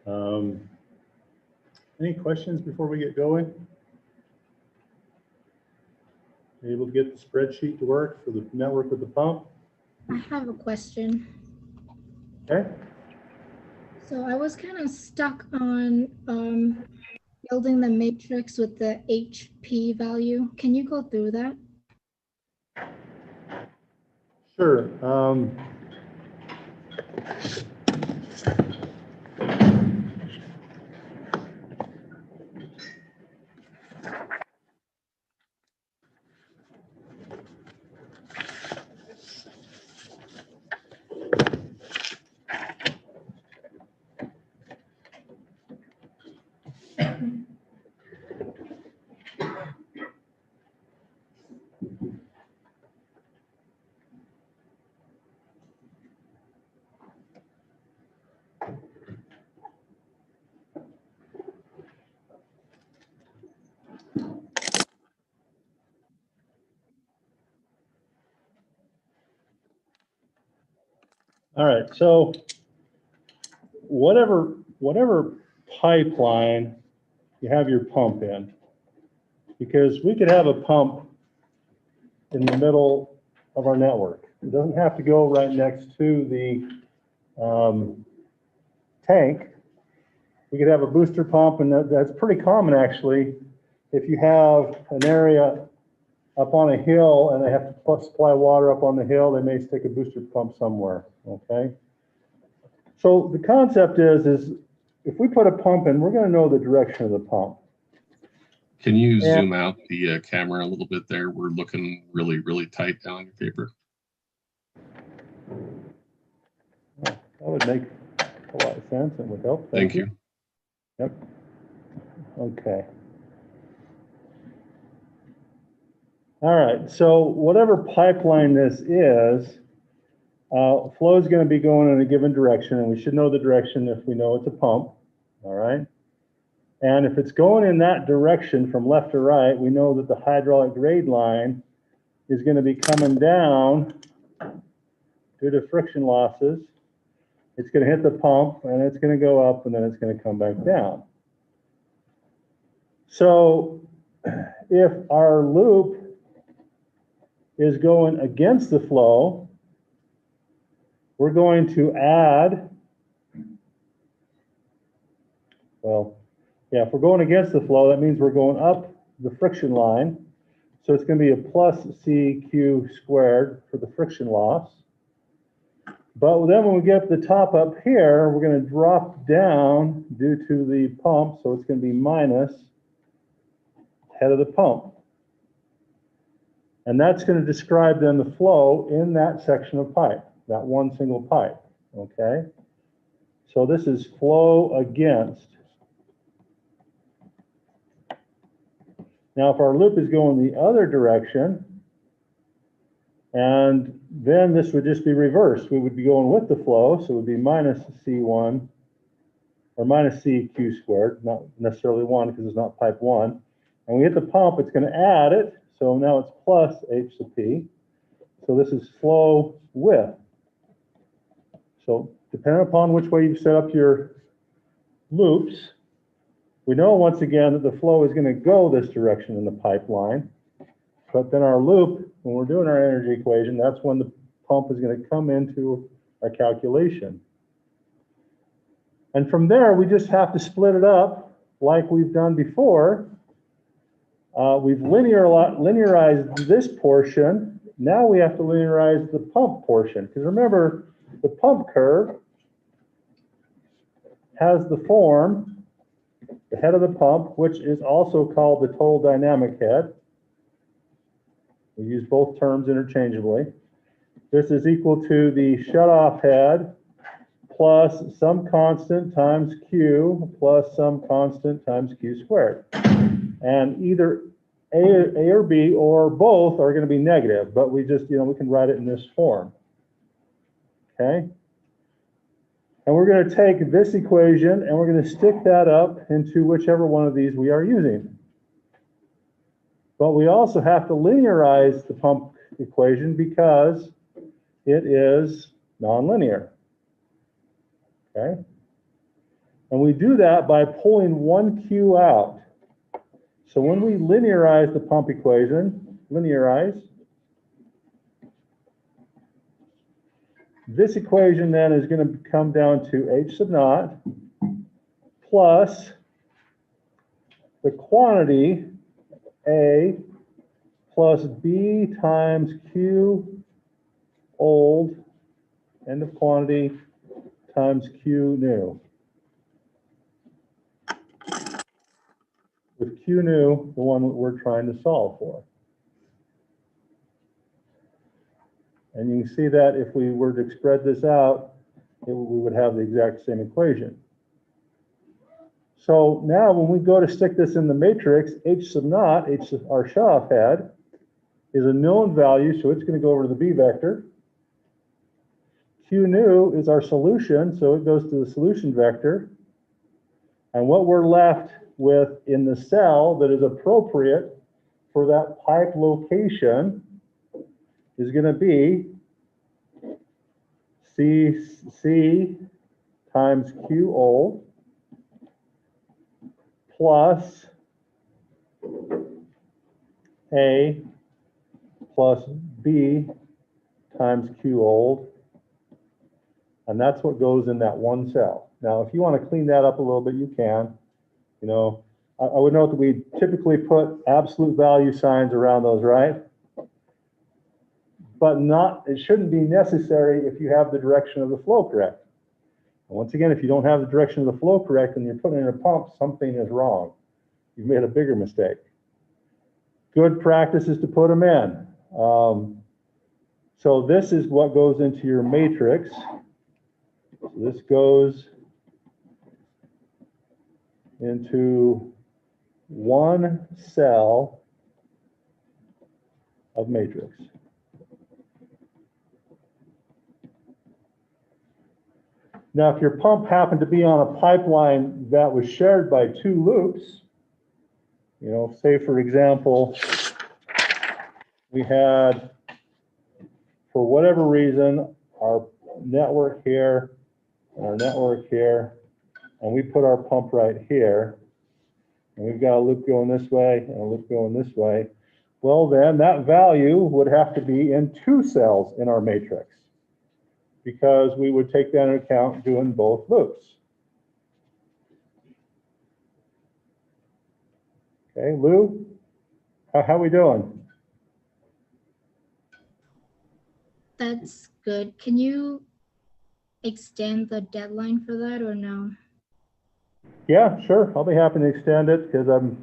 Any questions before we get going? Able to get the spreadsheet to work for the network with the pump? I have a question. Okay. So I was kind of stuck on building the matrix with the HP value. Can you go through that? Sure. All right, so whatever pipeline you have your pump in, because we could have a pump in the middle of our network. It doesn't have to go right next to the tank. We could have a booster pump, and that's pretty common actually. If you have an area up on a hill and they have to supply water up on the hill, they may stick a booster pump somewhere, okay? So the concept is if we put a pump in, we're going to know the direction of the pump. Can you zoom out the camera a little bit there? We're looking really, really tight down on your paper. That would make a lot of sense and would help. Thank you. Yep. Okay. All right, so whatever pipeline this is, flow is going to be going in a given direction, and we should know the direction if we know it's a pump, all right? And if it's going in that direction from left to right, we know that the hydraulic grade line is going to be coming down due to friction losses. It's going to hit the pump, and it's going to go up, and then it's going to come back down. So if our loop is going against the flow, we're going to add, well, yeah, if we're going against the flow, that means we're going up the friction line. So it's going to be a plus CQ squared for the friction loss. But then when we get the top up here, we're going to drop down due to the pump. So it's going to be minus head of the pump. And that's going to describe then the flow in that section of pipe, that one single pipe, okay? So this is flow against. Now, if our loop is going the other direction, and then this would just be reversed. We would be going with the flow, so it would be minus C1, or minus CQ squared, not necessarily 1 because it's not pipe 1. And we hit the pump, it's going to add it. So now it's plus H to P. So this is flow with. So depending upon which way you set up your loops, we know once again that the flow is going to go this direction in the pipeline. But then our loop, when we're doing our energy equation, that's when the pump is going to come into our calculation. And from there, we just have to split it up like we've done before. We've linearized this portion. Now we have to linearize the pump portion. Because remember, the pump curve has the form, the head of the pump, which is also called the total dynamic head. We use both terms interchangeably. This is equal to the shutoff head plus some constant times Q plus some constant times Q squared. And either A or B or both are going to be negative, but we just, we can write it in this form. Okay? And we're going to take this equation and we're going to stick that up into whichever one of these we are using. But we also have to linearize the pump equation because it is nonlinear. Okay? And we do that by pulling one Q out. So when we linearize the pump equation, this equation then is going to come down to H sub naught plus the quantity A plus B times Q old, end of quantity, times Q new. With Q new, the one that we're trying to solve for. And you can see that if we were to spread this out, we would have the exact same equation. So now when we go to stick this in the matrix, H sub naught, our shutoff head, is a known value, so it's going to go over to the B vector. Q new is our solution, so it goes to the solution vector. And what we're left with in the cell that is appropriate for that pipe location is going to be C times Q old plus A plus B times Q old. And that's what goes in that one cell. Now, if you want to clean that up a little bit, you can. You know, I would note that we typically put absolute value signs around those, right? But it shouldn't be necessary if you have the direction of the flow correct. And once again, if you don't have the direction of the flow correct and you're putting in a pump, something is wrong. You've made a bigger mistake. Good practice is to put them in. So this is what goes into your matrix. So this goes into one cell of matrix. Now, if your pump happened to be on a pipeline that was shared by two loops, you know, say for example, we had, for whatever reason, our network here and our network here, and we put our pump right here, and we've got a loop going this way and a loop going this way, well then that value would have to be in two cells in our matrix, because we would take that into account doing both loops. Okay, Lou, how we doing? That's good. Can you extend the deadline for that or no? Yeah, sure. I'll be happy to extend it because I'm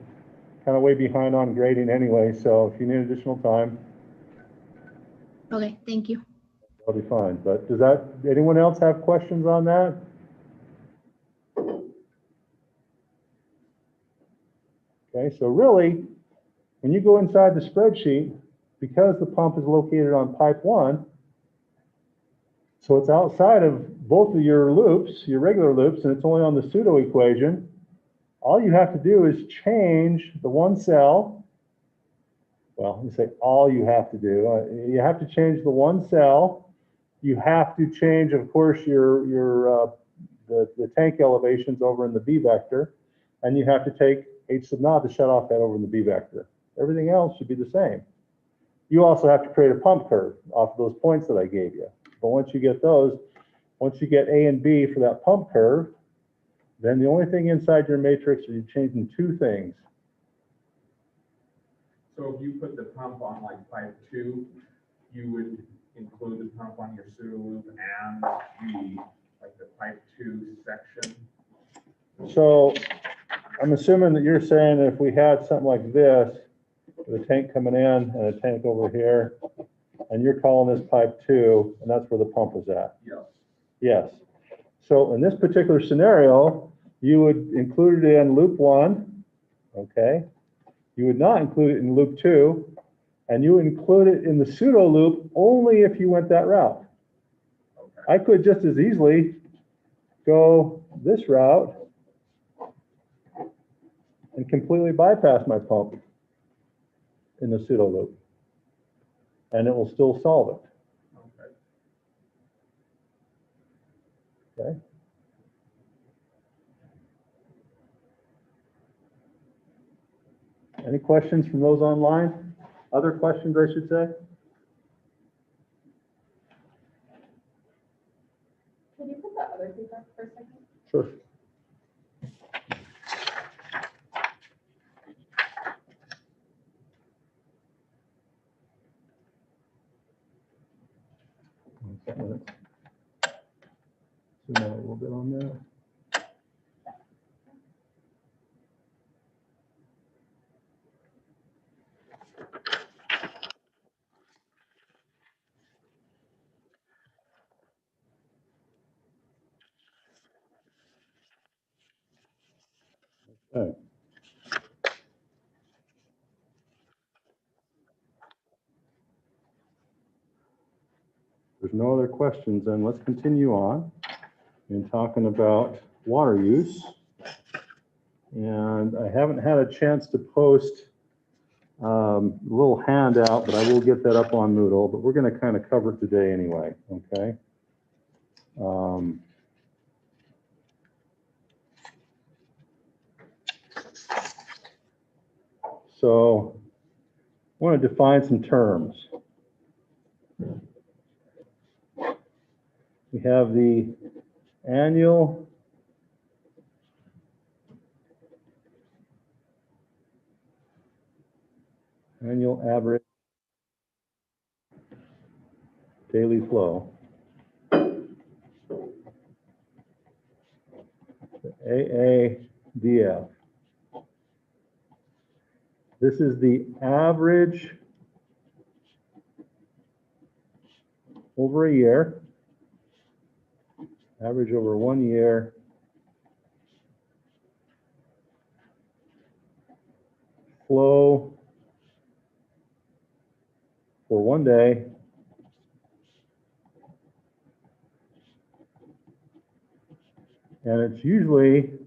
kind of way behind on grading anyway. So if you need additional time, Okay, thank you. I'll be fine. But anyone else have questions on that? Okay, so really, when you go inside the spreadsheet, because the pump is located on pipe 1, so it's outside of both of your loops, your regular loops, and it's only on the pseudo equation, all you have to do is change the one cell. Well, let me say all you have to do. You have to change the one cell. You have to change, of course, the tank elevations over in the B vector, and you have to take H sub naught, the shut off head, over in the B vector. Everything else should be the same. You also have to create a pump curve off of those points that I gave you. But once you get those, once you get A and B for that pump curve, then the only thing inside your matrix are you changing two things. So if you put the pump on like pipe 2, you would include the pump on your pseudo loop and the pipe 2 section. So I'm assuming that you're saying that if we had something like this, with a tank coming in and a tank over here, and you're calling this pipe 2, and that's where the pump is at. Yes. Yes. So in this particular scenario, you would include it in loop 1, okay? You would not include it in loop 2, and you would include it in the pseudo loop only if you went that route. Okay. I could just as easily go this route and completely bypass my pump in the pseudo loop, and it will still solve it. Okay. Okay. Any questions from those online? Other questions, I should say? Can you put that other paper up for a second? Sure. Zoom out a little bit on that. Okay. There's no other questions, then let's continue on in talking about water use. And I haven't had a chance to post a little handout, but I will get that up on Moodle, but we're going to kind of cover it today anyway, okay? So I want to define some terms. We have the annual average daily flow, AADF. This is the average over a year, average over 1 year, flow for 1 day, and it's usually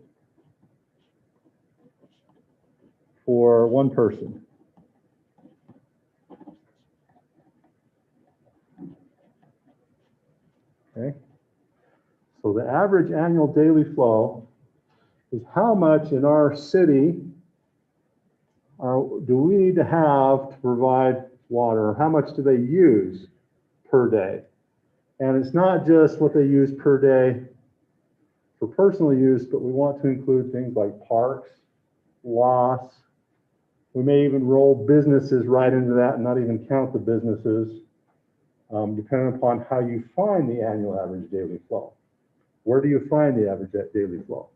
for one person. Okay, so the average annual daily flow is how much in our city do we need to have to provide water? How much do they use per day? And it's not just what they use per day for personal use, but we want to include things like parks, loss. We may even roll businesses right into that and not even count the businesses, depending upon how you find the annual average daily flow. Where do you find the average daily flow?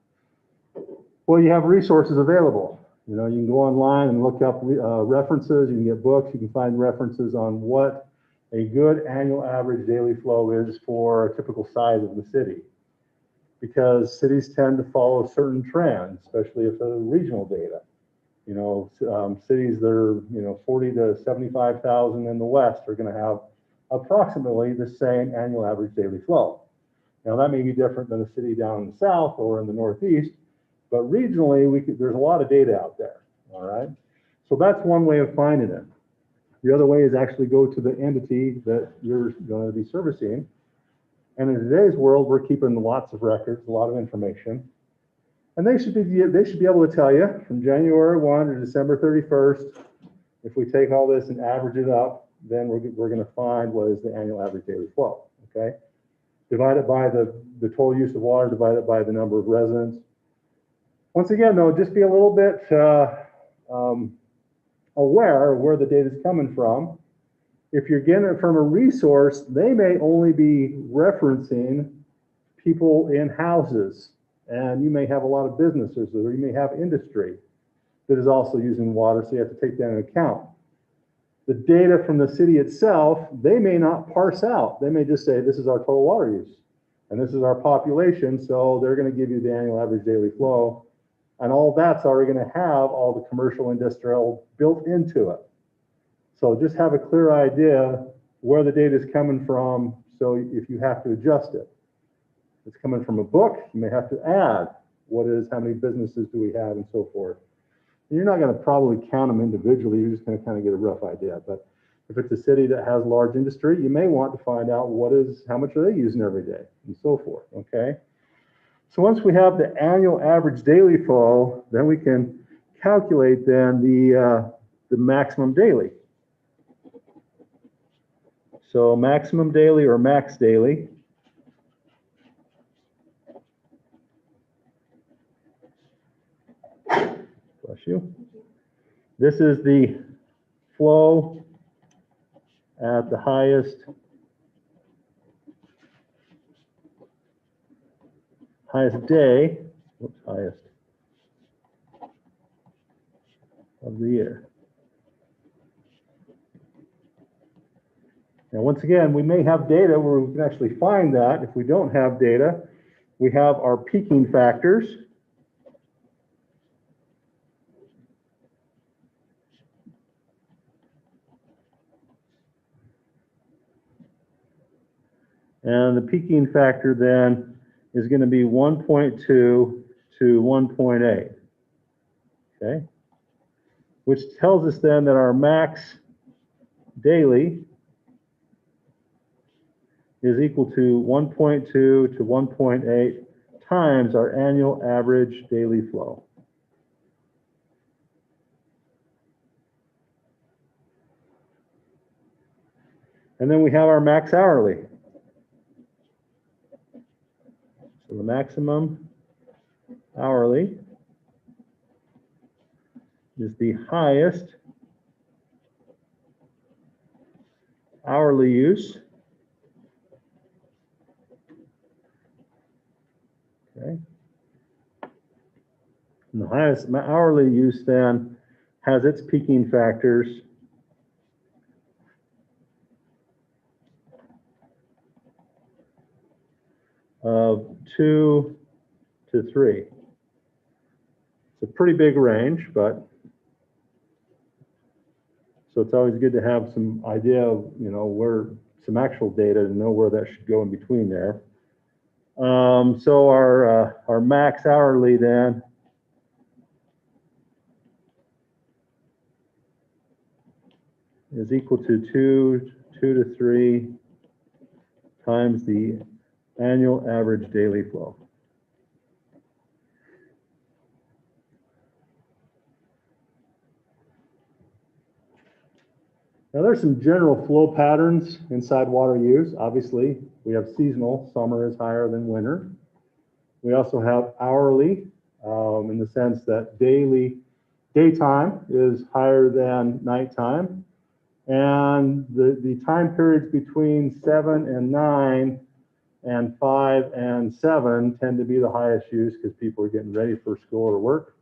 Well, you have resources available. You know, you can go online and look up references, you can get books, you can find references on what a good annual average daily flow is for a typical size of the city. Because cities tend to follow certain trends, especially if they're regional data. You know, cities that are, 40 to 75,000 in the West are going to have approximately the same annual average daily flow. Now that may be different than a city down in the South or in the Northeast, but regionally, there's a lot of data out there, all right? So that's one way of finding it. The other way is actually go to the entity that you're going to be servicing. And in today's world, we're keeping lots of records, a lot of information. And they should be able to tell you from January 1 to December 31st, if we take all this and average it up, then we're going to find what is the annual average daily flow, okay? Divide it by the total use of water, divide it by the number of residents. Once again, though, just be a little bit aware of where the data is coming from. If you're getting it from a resource, they may only be referencing people in houses, and you may have a lot of businesses, or you may have industry that is also using water, so you have to take that into account. The data from the city itself, they may not parse out. They may just say, this is our total water use, and this is our population, so they're going to give you the annual average daily flow, and all that's already going to have all the commercial, industrial built into it. So just have a clear idea where the data is coming from, so if you have to adjust it. If it's coming from a book, you may have to add how many businesses do we have and so forth. And you're not going to probably count them individually, you're just going to kind of get a rough idea. But if it's a city that has large industry, you may want to find out how much are they using every day and so forth, okay? So once we have the annual average daily flow, then we can calculate then the maximum daily. So maximum daily or max daily bless you. This is the flow at the highest day, highest of the year. Now, once again, we may have data where we can actually find that. If we don't have data, we have our peaking factors. And the peaking factor then is going to be 1.2 to 1.8. Okay? Which tells us then that our max daily is equal to 1.2 to 1.8 times our annual average daily flow. And then we have our max hourly. So the maximum hourly is the highest hourly use. Okay. And the highest hourly use then has its peaking factors of 2 to 3. It's a pretty big range, but so it's always good to have some idea of, where some actual data to know where that should go in between there. So our max hourly then is equal to 2 to 3 times the annual average daily flow. Now there's some general flow patterns inside water use. Obviously, we have seasonal. Summer is higher than winter. We also have hourly, in the sense that daytime is higher than nighttime. And the time periods between 7 and 9 and 5 and 7 tend to be the highest use because people are getting ready for school or work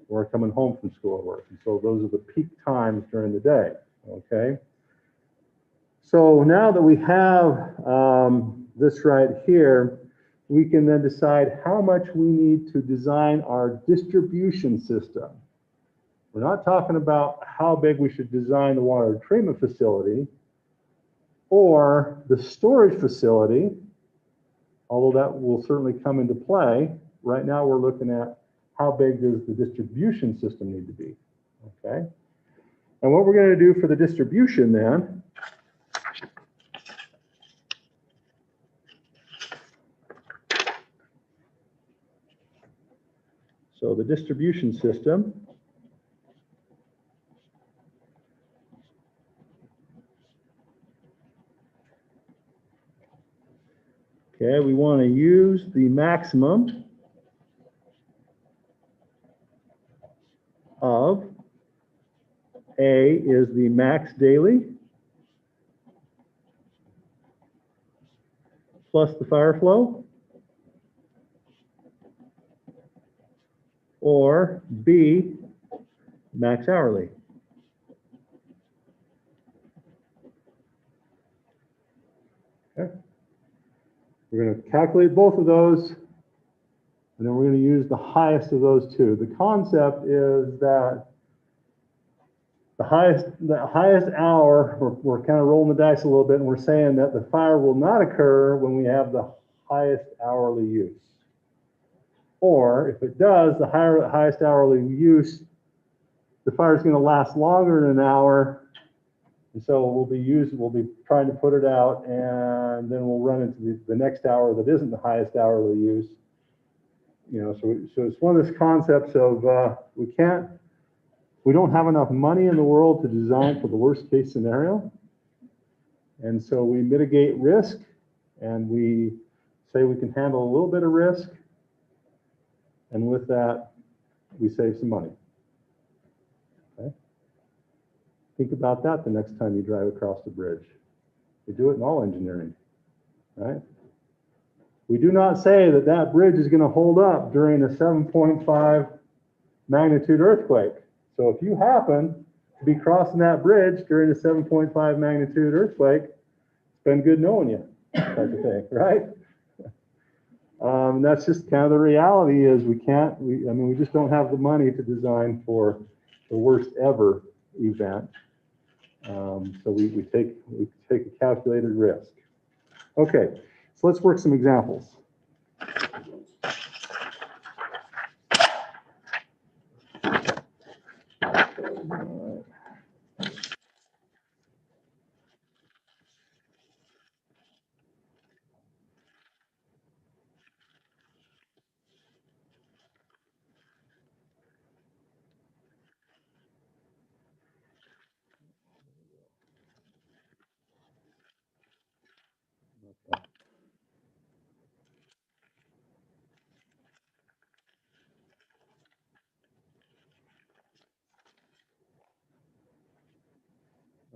or coming home from school or work. And so those are the peak times during the day. Okay. So now that we have this right here, we can then decide how much we need to design our distribution system. We're not talking about how big we should design the water treatment facility or the storage facility, although that will certainly come into play. Right now we're looking at how big does the distribution system need to be, okay? And what we're going to do for the distribution then so the distribution system okay, we want to use the maximum of A is the max daily plus the fire flow, or B, max hourly. Okay. We're going to calculate both of those, and then we're going to use the highest of those two. The concept is that the highest hour, we're kind of rolling the dice a little bit, and we're saying that the fire will not occur when we have the highest hourly use. Or if it does, the highest hourly use, the fire is going to last longer than an hour, and so we'll be trying to put it out, and then we'll run into the next hour that isn't the highest hourly use. So it's one of those concepts of we can't we don't have enough money in the world to design for the worst case scenario. And so we mitigate risk and we say we can handle a little bit of risk. And with that, we save some money. Okay? Think about that the next time you drive across the bridge. We do it in all engineering, right? We do not say that that bridge is going to hold up during a 7.5 magnitude earthquake. So if you happen to be crossing that bridge during a 7.5 magnitude earthquake, it's been good knowing you, type of thing, right? That's just kind of the reality is we just don't have the money to design for the worst ever event. So we take a calculated risk. Okay, so let's work some examples.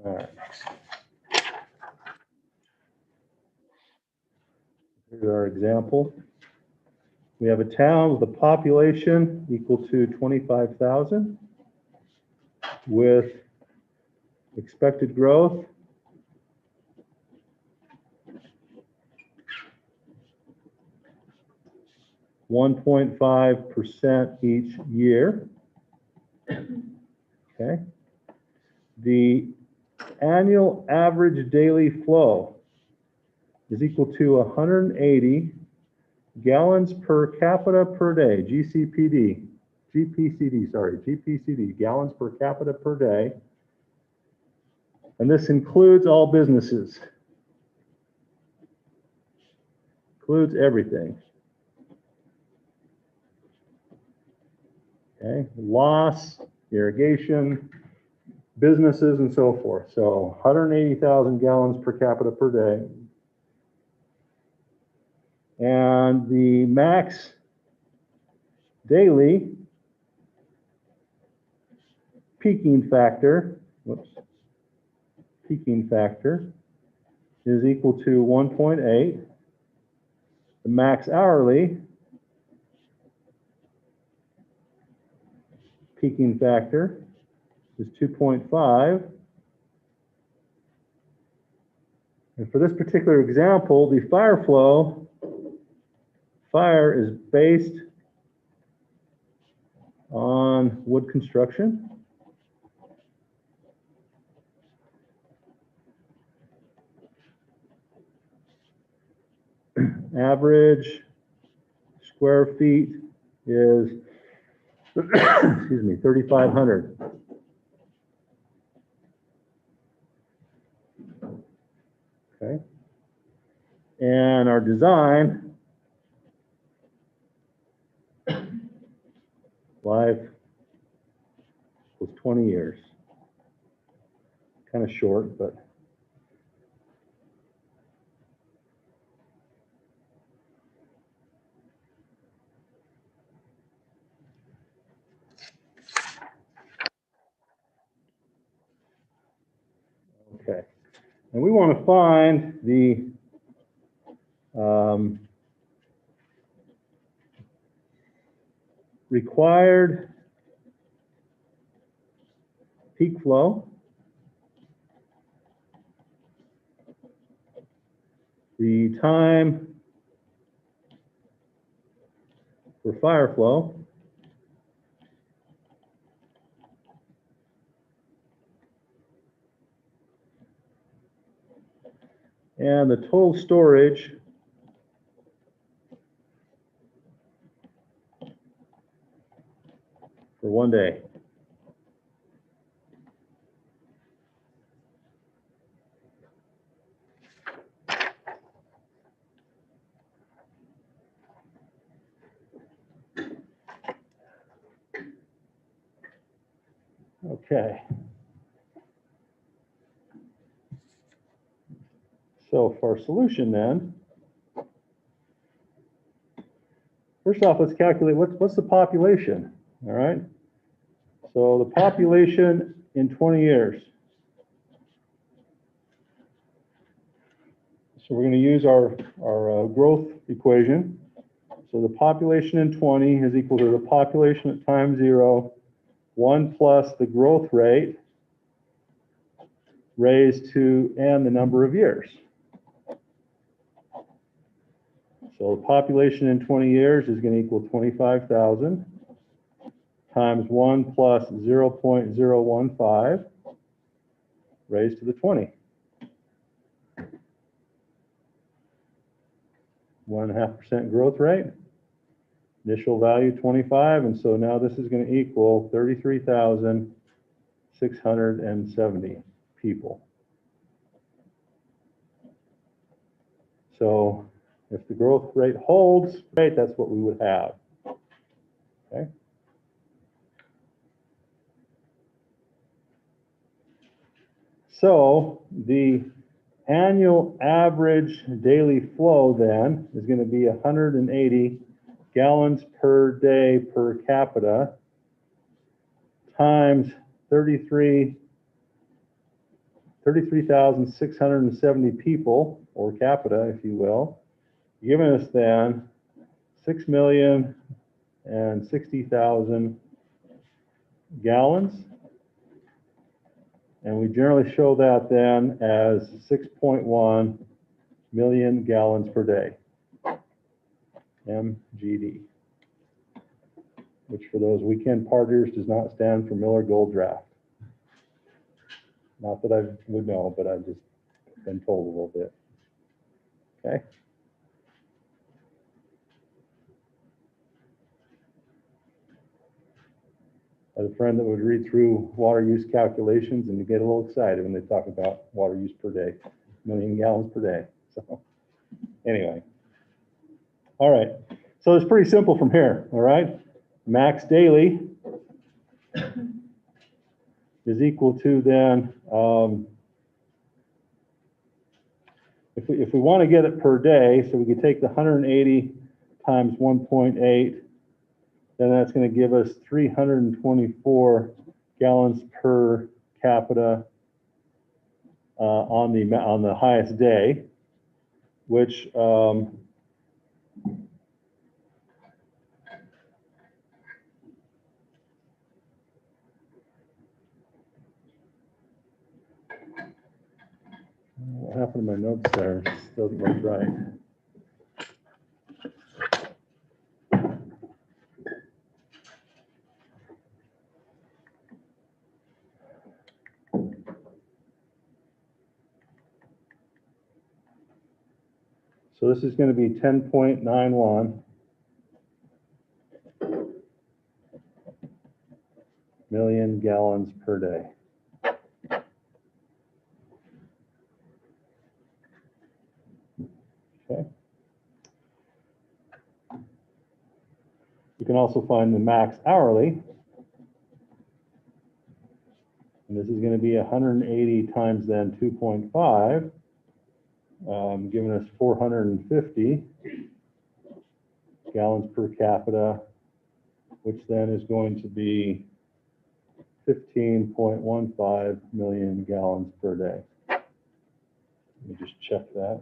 All right. Here's our example. We have a town with a population equal to 25,000 with expected growth (1.5% each year). Okay. The annual average daily flow is equal to 180 gallons per capita per day, GPCD, gallons per capita per day. And this includes all businesses. Includes everything. Okay, loss, irrigation, businesses, and so forth. So 180,000 gallons per capita per day. And the max daily peaking factor, is equal to 1.8. The max hourly peaking factor is 2.5. And for this particular example, the fire is based on wood construction. Average square feet is, excuse me, 3,500. Okay. And our design life was 20 years. Kind of short, but okay. And we want to find the required peak flow, the time for fire flow, and the total storage for 1 day. Okay. So for our solution then, first off, let's calculate what's the population, all right? So the population in 20 years. So we're going to use our growth equation. So the population in 20 is equal to the population at time 0, 1 plus the growth rate raised to n the number of years. So the population in 20 years is going to equal 25,000 times 1 plus 0.015 raised to the 20. 1.5% growth rate. Initial value 25, and so now this is going to equal 33,670 people. So if the growth rate holds, right, that's what we would have. Okay. So the annual average daily flow then is going to be 180 gallons per day per capita times 33,670 people, or capita, if you will, giving us then 6,060,000 gallons. And we generally show that then as 6.1 million gallons per day, MGD, which for those weekend partiers does not stand for Miller Gold Draft. Not that I would know, but I've just been told a little bit. Okay. I had a friend that would read through water use calculations and you get a little excited when they talk about water use per day, million gallons per day. So anyway, all right. So it's pretty simple from here, all right? Max daily is equal to then, if we want to get it per day, so we could take the 180 times 1.8, then that's going to give us 324 gallons per capita on the highest day, which what happened to my notes there? It doesn't look right. So this is going to be 10.91 million gallons per day. Okay. You can also find the max hourly. And this is going to be 180 times then 2.5. Giving us 450 gallons per capita, which then is going to be 15.15 million gallons per day. Let me just check that.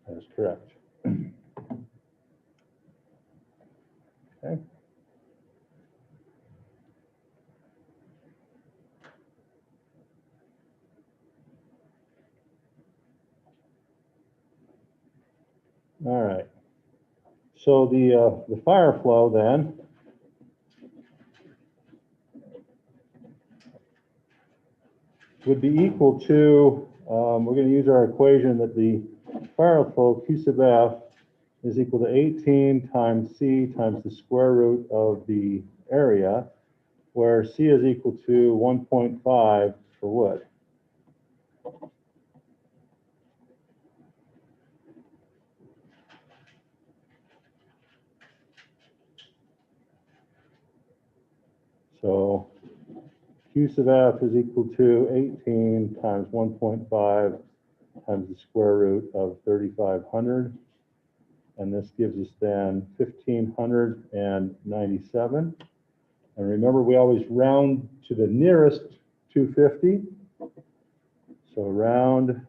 That is correct. Okay. All right. So the fire flow then would be equal to, we're going to use our equation that the fire flow Q sub F is equal to 18 times C times the square root of the area, where C is equal to 1.5 for wood. So Q sub f is equal to 18 times 1.5 times the square root of 3,500. And this gives us then 1,597. And remember, we always round to the nearest 250. So round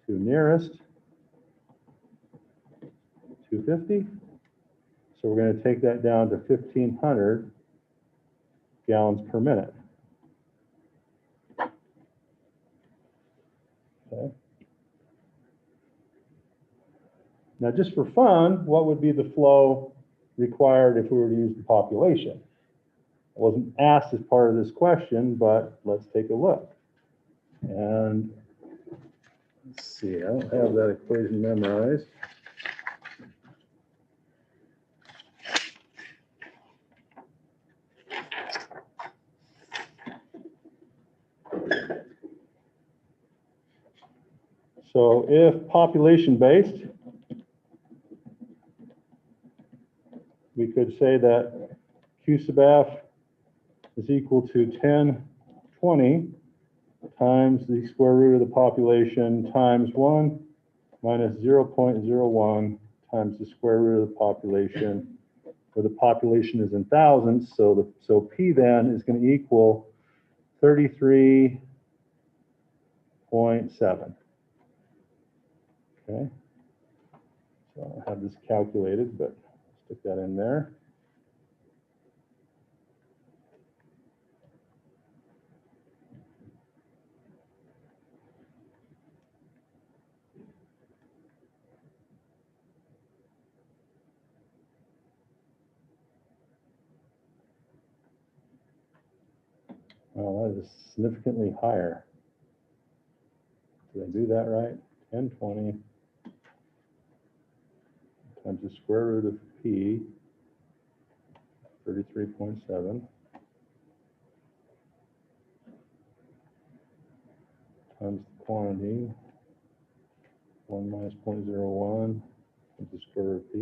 to nearest 250. So we're going to take that down to 1,500 gallons per minute. Okay. Now, just for fun, what would be the flow required if we were to use the population? It wasn't asked as part of this question, but let's take a look. And let's see, I don't have that equation memorized. So if population-based, we could say that Q sub f is equal to 1020 times the square root of the population times 1 minus 0.01 times the square root of the population, where the population is in thousands. So P then is going to equal 33.7. Okay. So I don't have this calculated, but stick that in there. Well, that is significantly higher. Did I do that right? 1020 times the square root of P, 33.7, times the quantity, 1 minus 0.01 times the square root of P.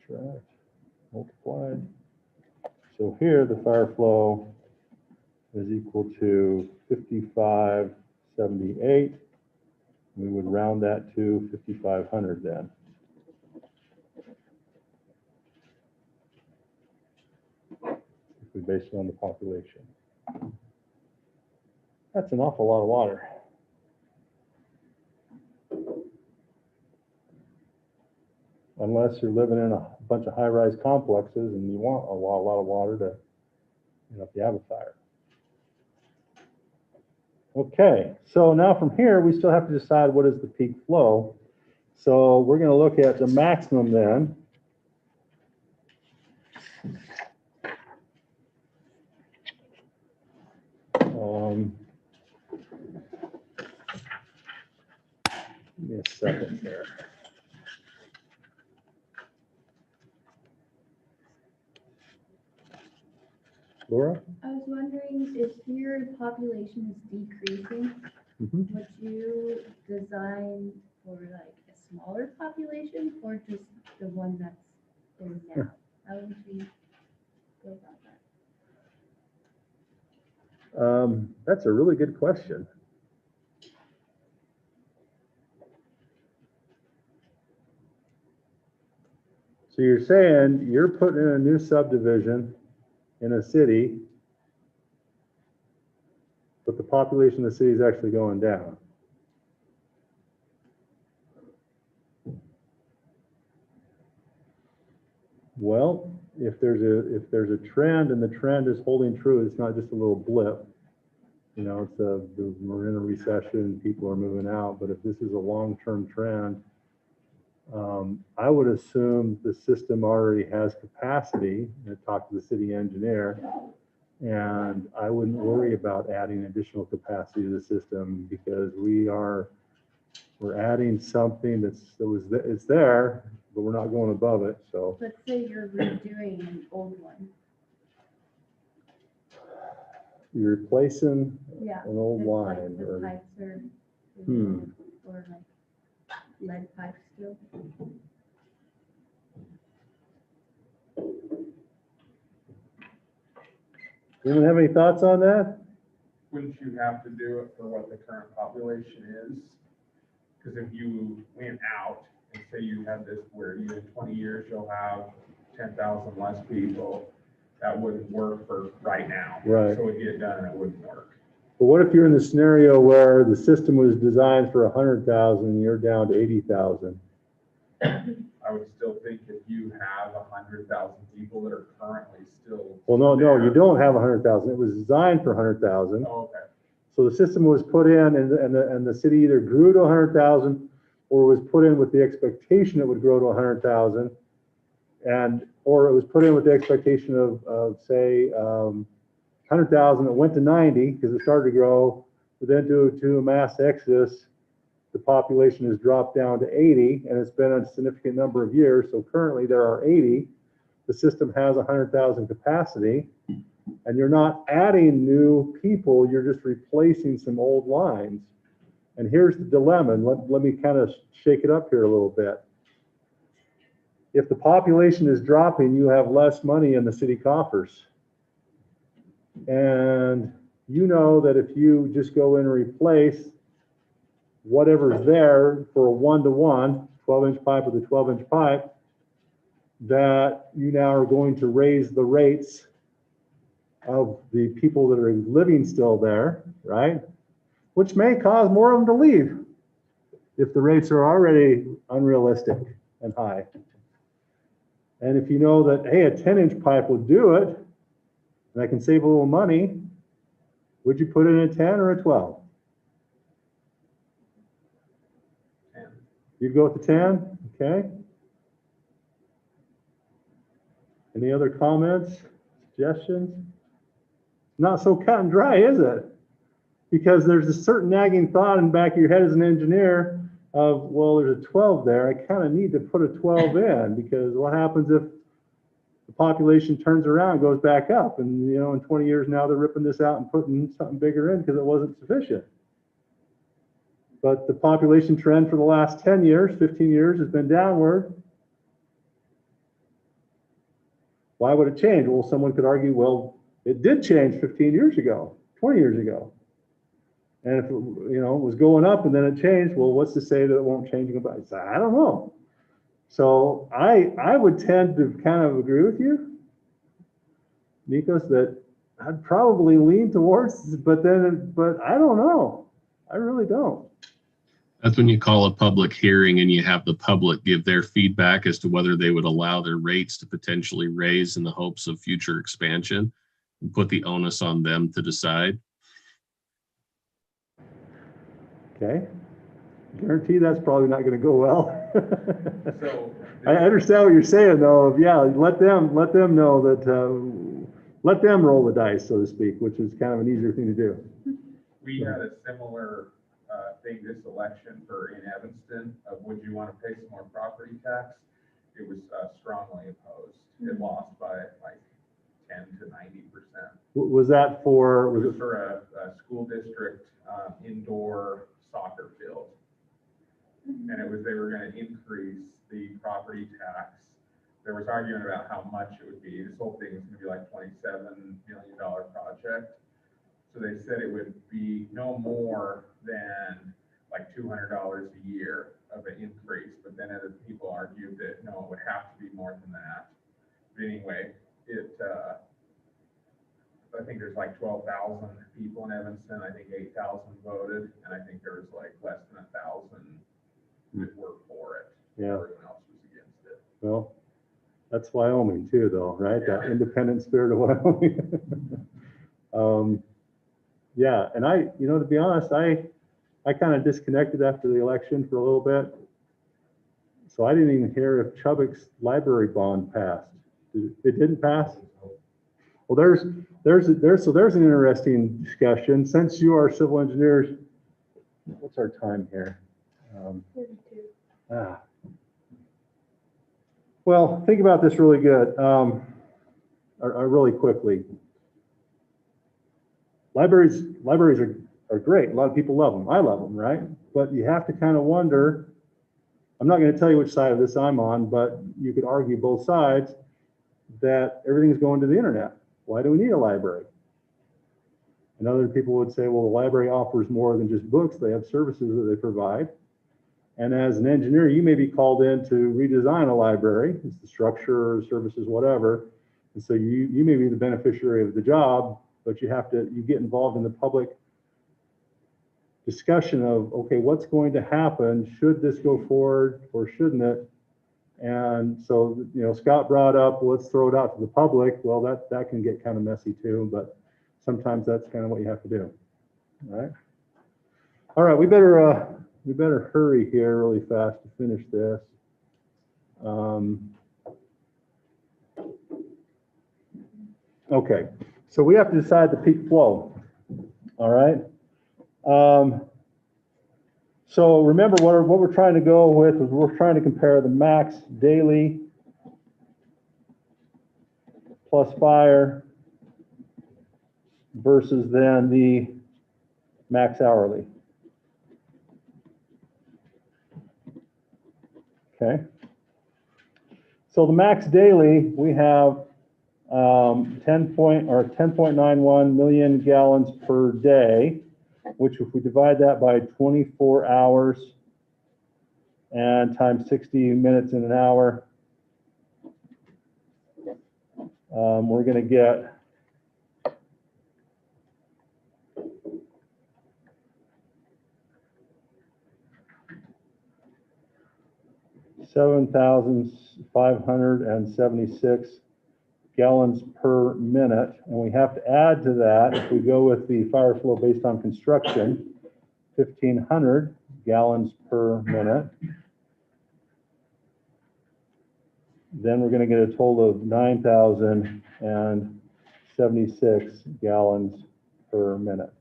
Subtract, multiplied. So here the fire flow is equal to 5578. We would round that to 5,500 then. If we base it on the population. That's an awful lot of water. Unless you're living in a bunch of high-rise complexes and you want a lot of water to, if you have a fire. Okay, so now from here, we still have to decide what is the peak flow. So we're going to look at the maximum then. Give me a second here. Laura? I was wondering if your population is decreasing, would you design for like a smaller population or just the one that's there now? How would you go about that? That's a really good question. So you're saying you're putting in a new subdivision in a city, but the population of the city is actually going down. Well, if there's a trend and the trend is holding true, it's not just a little blip. We're in a recession, people are moving out, but if this is a long-term trend, I would assume the system already has capacity. I talked to the city engineer, and I wouldn't worry about adding additional capacity to the system because we're adding something it's there, but we're not going above it. So Let's say you're redoing an old one. you're replacing Yeah. an old it's like line, the or pipes are, or like, lead pipe still. Anyone have any thoughts on that? Wouldn't you have to do it for what the current population is? Because if you went out and say you had this where you in 20 years you'll have 10,000 less people, that wouldn't work for right now. Right. So it'd get done and it wouldn't work. But what if you're in the scenario where the system was designed for 100,000 and you're down to 80,000? I would still think if you have 100,000 people that are currently still. Well, no, there- you don't have 100,000. It was designed for 100,000. Oh, okay. So the system was put in and the city either grew to 100,000 or was put in with the expectation it would grow to 100,000. Or it was put in with the expectation of say, 100,000, it went to 90 because it started to grow, but then due to a mass exodus, the population has dropped down to 80, and it's been a significant number of years. So currently there are 80. The system has 100,000 capacity, and you're not adding new people, you're just replacing some old lines. And here's the dilemma, and let me kind of shake it up here a little bit. If the population is dropping, you have less money in the city coffers. And you know that if you just go in and replace whatever's there for a 1-to-1, 12-inch pipe with a 12-inch pipe, that you now are going to raise the rates of the people that are living still there, right? Which may cause more of them to leave if the rates are already unrealistic and high. And if you know that, hey, a 10-inch pipe will do it, and I can save a little money, would you put in a 10 or a 12? 10. You'd go with the 10, okay? Any other comments, suggestions? Not so cut and dry, is it? Because there's a certain nagging thought in the back of your head as an engineer of, well, there's a 12 there. I kind of need to put a 12 in because what happens if the population turns around and goes back up? And, you know, in 20 years now, they're ripping this out and putting something bigger in because it wasn't sufficient. But the population trend for the last 10 years, 15 years has been downward. Why would it change? Well, someone could argue, well, it did change 15 years ago, 20 years ago. And if it, you know, was going up and then it changed, well, what's to say that it won't change again? I don't know. So I would tend to kind of agree with you, Nikos, that I'd probably lean towards, but I don't know. I really don't. That's when you call a public hearing and you have the public give their feedback as to whether they would allow their rates to potentially raise in the hopes of future expansion and put the onus on them to decide. Okay. Guarantee that's probably not going to go well. So I understand what you're saying, though. Of, yeah, let them know that let them roll the dice, so to speak, which is kind of an easier thing to do. we had a similar thing this election for in Evanston of would you want to pay some more property tax? It was strongly opposed. It lost by like 10 to 90%. Was that for? It Was was it? for a school district indoor soccer field. And it was, they were going to increase the property tax. There was argument about how much it would be. This whole thing was going to be like $27 million project. So they said it would be no more than like $200 a year of an increase. But then other people argued that no, it would have to be more than that. But anyway, I think there's like 12,000 people in Evanston. I think 8,000 voted, and I think there was like less than 1,000 that were for it. Yeah. Everyone else was against it. Well, that's Wyoming too, though, right? Yeah. That independent spirit of Wyoming. Yeah, and to be honest, I kind of disconnected after the election for a little bit. So I didn't even hear if Chubbuck's library bond passed. It didn't pass? Well, there's an interesting discussion. Since you are civil engineers, what's our time here? 32. Well, think about this really good, or really quickly. Libraries are great. A lot of people love them. I love them, right? But you have to kind of wonder, I'm not going to tell you which side of this I'm on, but you could argue both sides that everything's going to the internet. Why do we need a library? And other people would say, well, the library offers more than just books. They have services that they provide. And as an engineer, you may be called in to redesign a library. It's the structure, services, whatever. And so you may be the beneficiary of the job, but you get involved in the public discussion of, okay, what's going to happen? Should this go forward or shouldn't it? And so, Scott brought up, let's throw it out to the public. Well, that can get kind of messy too, but sometimes that's kind of what you have to do. All right, we better hurry here really fast to finish this. Okay, so we have to decide the peak flow. All right. So remember what we're trying to go with is we're trying to compare the max daily plus fire versus then the max hourly. Okay. So the max daily, we have 10.91 million gallons per day, which if we divide that by 24 hours and times 60 minutes in an hour, we're going to get 7,576 gallons per minute. And we have to add to that, if we go with the fire flow based on construction, 1,500 gallons per minute. Then we're going to get a total of 9,076 gallons per minute.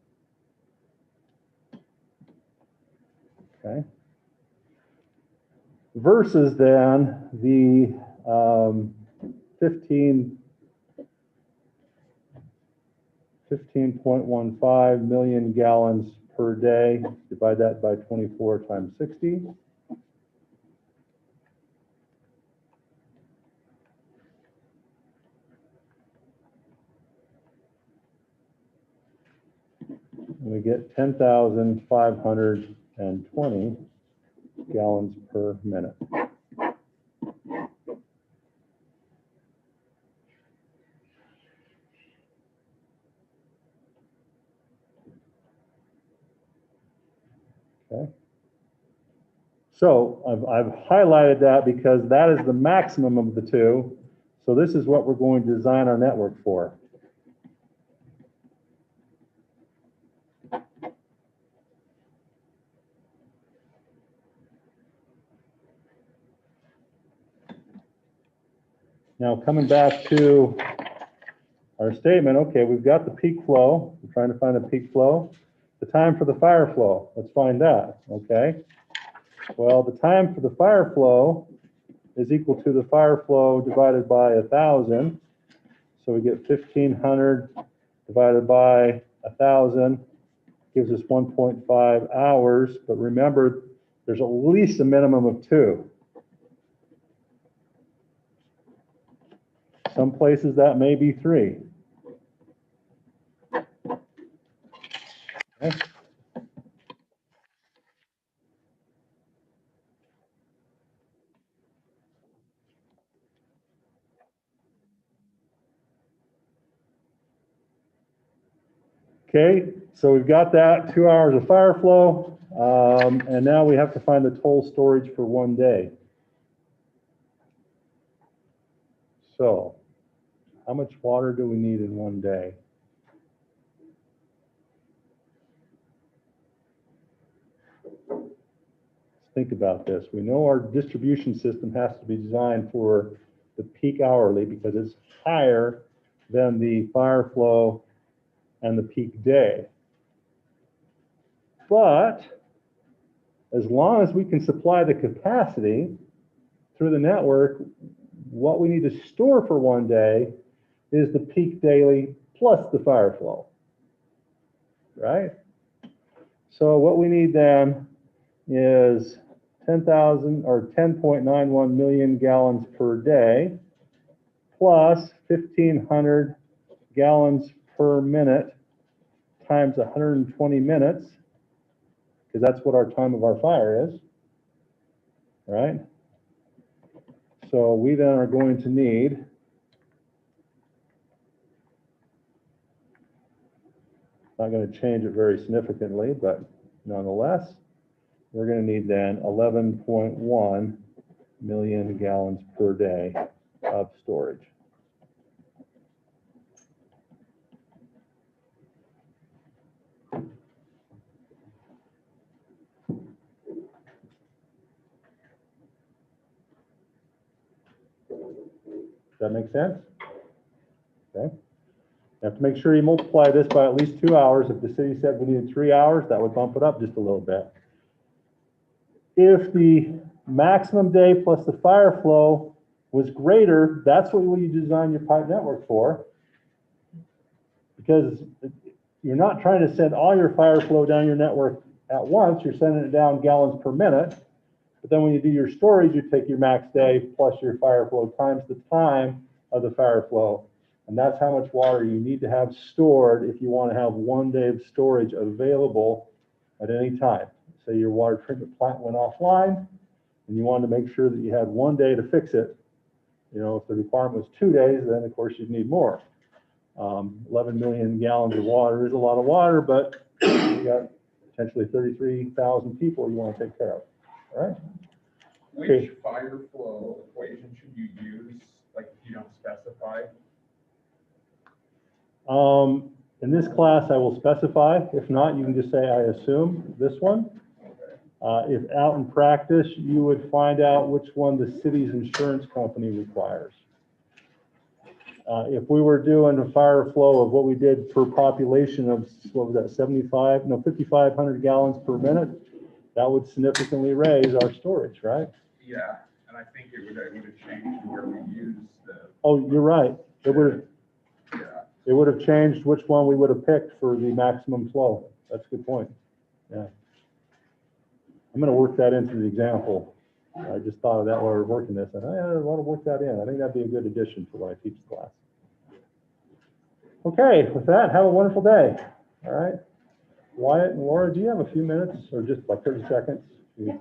Okay. Versus then the 15.15 million gallons per day. Divide that by 24 times 60. And we get 10,520 gallons per minute. Okay. So I've highlighted that because that is the maximum of the two. So this is what we're going to design our network for. Now coming back to our statement, okay, we've got the peak flow. We're trying to find the peak flow. The time for the fire flow, let's find that, okay? Well, the time for the fire flow is equal to the fire flow divided by 1,000. So we get 1,500 divided by 1,000 gives us 1.5 hours. But remember, there's at least a minimum of 2. Some places that may be 3. Okay. Okay, so we've got that 2 hours of fire flow, and now we have to find the total storage for 1 day. So, how much water do we need in 1 day? Let's think about this. We know our distribution system has to be designed for the peak hourly because it's higher than the fire flow and the peak day. But as long as we can supply the capacity through the network, what we need to store for 1 day is the peak daily plus the fire flow, right? So what we need then is 10,000 or 10.91 million gallons per day plus 1,500 gallons per minute times 120 minutes, because that's what our time of our fire is, right? So we then are going to need not going to change it very significantly, but nonetheless, we're going to need then 11.1 million gallons per day of storage. Does that make sense? Okay. You have to make sure you multiply this by at least 2 hours. If the city said we needed 3 hours, that would bump it up just a little bit. If the maximum day plus the fire flow was greater, that's what you design your pipe network for. Because you're not trying to send all your fire flow down your network at once, you're sending it down gallons per minute. But then when you do your storage, you take your max day plus your fire flow times the time of the fire flow. And that's how much water you need to have stored if you want to have 1 day of storage available at any time. Say your water treatment plant went offline and you wanted to make sure that you had 1 day to fix it. You know, if the requirement was 2 days, then of course you'd need more. 11 million gallons of water is a lot of water, but you got potentially 33,000 people you want to take care of. All right. Which Okay. fire flow equation should you use, like if you don't specify? In this class, I will specify. If not, you can just say, I assume this one. Okay. If out in practice, you would find out which one the city's insurance company requires. If we were doing a fire flow of what we did per population of, what was that, 5,500 gallons per minute, that would significantly raise our storage, right? Yeah, and I think it would have changed where we use the, Oh, you're right. yeah, It would have changed which one we would have picked for the maximum flow. That's a good point. Yeah. I'm going to work that into the example. I just thought of that while we were working this, and I want to work that in. I think that'd be a good addition for when I teach the class. Okay, with that, have a wonderful day. All right. Wyatt and Laura, do you have a few minutes or just like 30 seconds? Yeah.